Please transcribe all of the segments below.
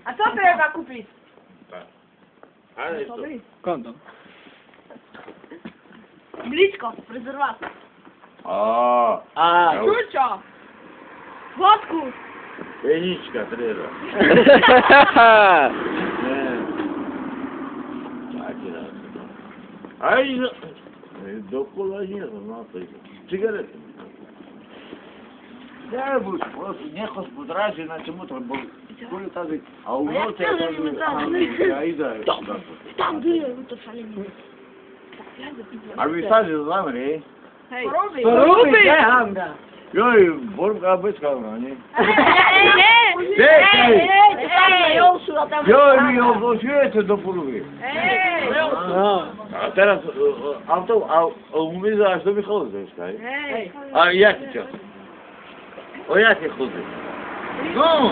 A co treba kupić? Ale to... Kondom. Blisko, prezerwator. A, Ciucio! Włodku! pieniczka treba. Nie. Takie raz. A i do pola nie znam, no to jest. Cygarety. Nie bój, po prostu nie chodź po drazie, na czemu to, bo kurde tady, a u nocy ja idę. Tam było to szalenie. A wy sadzi zamry. Hej! Ruby! Joj, borka byczka, no nie? Joj, mi ogłosiłeś do porówy. No. A teraz, mówię, aż do wychodzę, tak? A jakie cię? O jakie chodzę? No!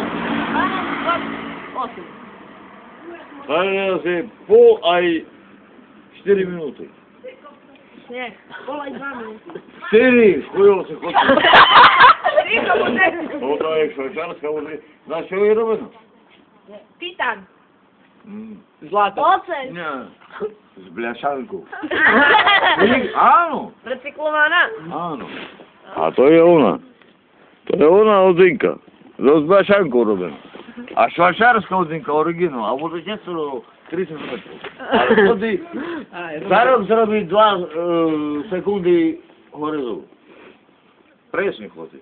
Ale się pół, a i 4 minuty. Nie, polaj 2 minuty. 4, chujowo się chodzę. O to jest szwajcarska, na się je robię. Titan. Zlato. Oceń. Nie, z blaszanką. Ano, Recyklowana. ano. A to je ona. To je ona odzynka. Z blaszanką robię. A szwajcarska odzynka, oryginał, a może nie co 30 metrów. Ale wtedy za rok zrobi 2 sekundy horyzontu. Presnie chodzi.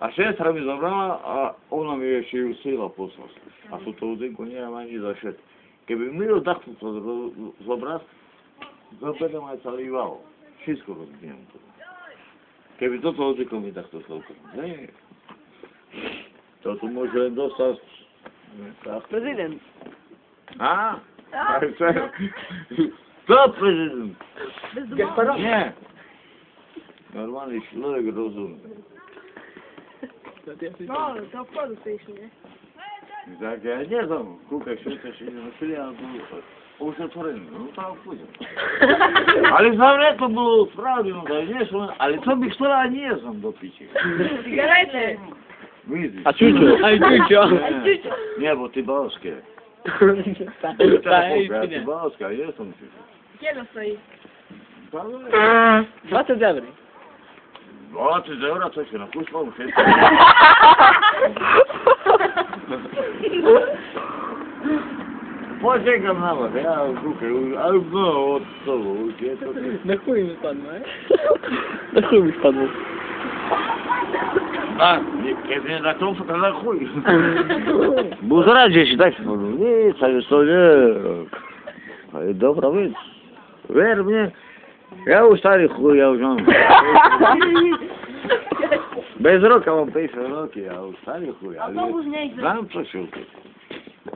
A sestra mi zabrała, a ona mi jeszcze usila posłać. A tu to odzynku nie ma ani za szedł. Keby mi odachł to zobrać, to będę ma caliwało. Wszystko rozbijam to. Keby to odzynku mi tak to zrobił. Nie. To tu może dostać... Prezydent. A? Co prezydent? Nie. Normalny człowiek rozumie. No, to wchodu stoisz, nie? Tak, ja nie znam. Kuka się nie nosili, a już otworzony. No tam pójdę. Ale znam, jak to było sprawy, no to nie są, ale co by chciała, nie znam do picia. Cigarety. Widzisz? A ciucio. A ciucio. Nie, bo ty boskie. Ty boska, jestem ciucio. Gdzie to stoi? 20 euro. 20 euro, co się napuszczał, muszę. Poczekam na was, ja szukaj, ale no, od tobą, Na chuj mi spadło, Na chuj mi spadło. A, kiedy nie na klątwę, to na chuj. Bo zaraz się tak nic, ale to nie. Ale dobra, więc. Wier mnie, ja już stary chuj, ja już mam. Bez roka mam 50 roki, ja już stary chuj, ale znam coś o tym.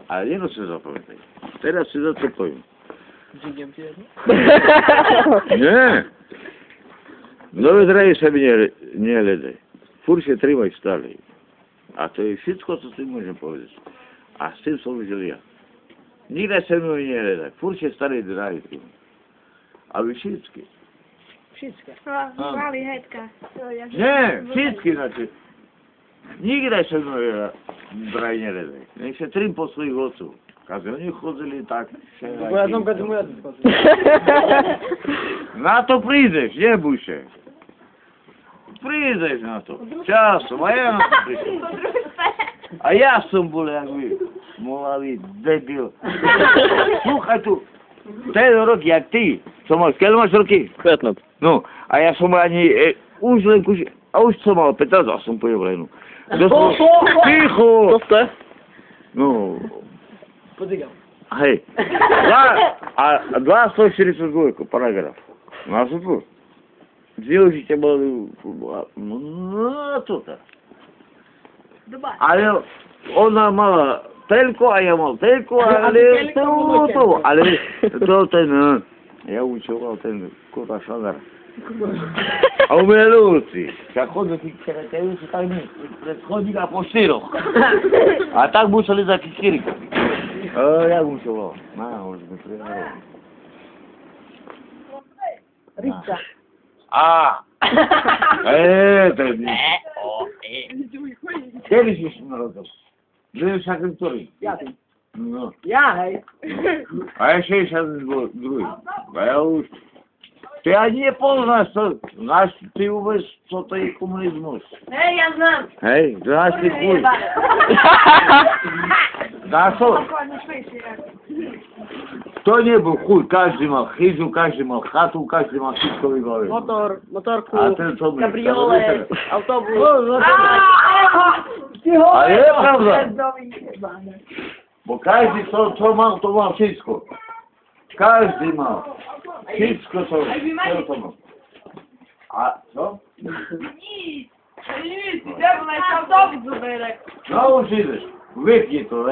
Ale nie no się zapamiętaj. Teraz się za co powiem. Nie. Nowy draj sobie nie ledaj. Fur się trzymaj dalej. A to jest wszystko, co ty możesz powiedzieć. A z tym co powiedział ja. Nigdy się mnie nie ledaj. Fur się stary draj. A wy wszystkie. Wszystkie. Mali hetka. Nie, wszystkie znaczy. Nigdy się mnie draj nie ledaj. Niech się trym po swoich oców. Każdy oni chodzili tak. Bo ja znam każdy mój ojciec. Na to przyjdziesz, nie bój się. Przyjdziesz na to. Czasem, a ja na to przyjdę. A ja sam byle jak wy. Molawi, debil. Słuchaj tu. Ten rok jak ty. Co masz? Kiedy masz roki? 15. No, a ja sam ani... Už len kuži... A už som mal 15 a som pojeblený. Ticho! Co chce? No, Podygam. hej. 242 paragraf. Na super. Využite boli... No, to tak. Ale ona mala telko a ja mal telko, ale to ten... Ja učoval ten kurva šagar. A u mene ľúci. Však chodil si keretejú, tak mi pred chodníka po 4. A tak museli za kikirika. Jak učoval? Už mi prijaral. Rica. To je nič. Kedy si si narodil? Byłeś jakim którym? Ja tym. No. Ja, hej. A ja 62. A ja już... Ty ja nie poznasz, co... Znasz, ty uwierz, co to jest komunizmus. Hej, ja znam. Hej, znasz ty chuj. Znasz to? Dokładnie śmiejcie jak. To nie był chuj, każdy ma chyzu, każdy ma chatu, każdy ma wszystko wybawione. Motorku, A ten co my? kabriolet, autobus. Ale nie prawda. Bo każdy co ma, to ma wszystko. Każdy ma. Wszystko co to ma. A co? Nic. Nic, idziemy na autobus, Zuberek. No już idziesz. Wypnij to,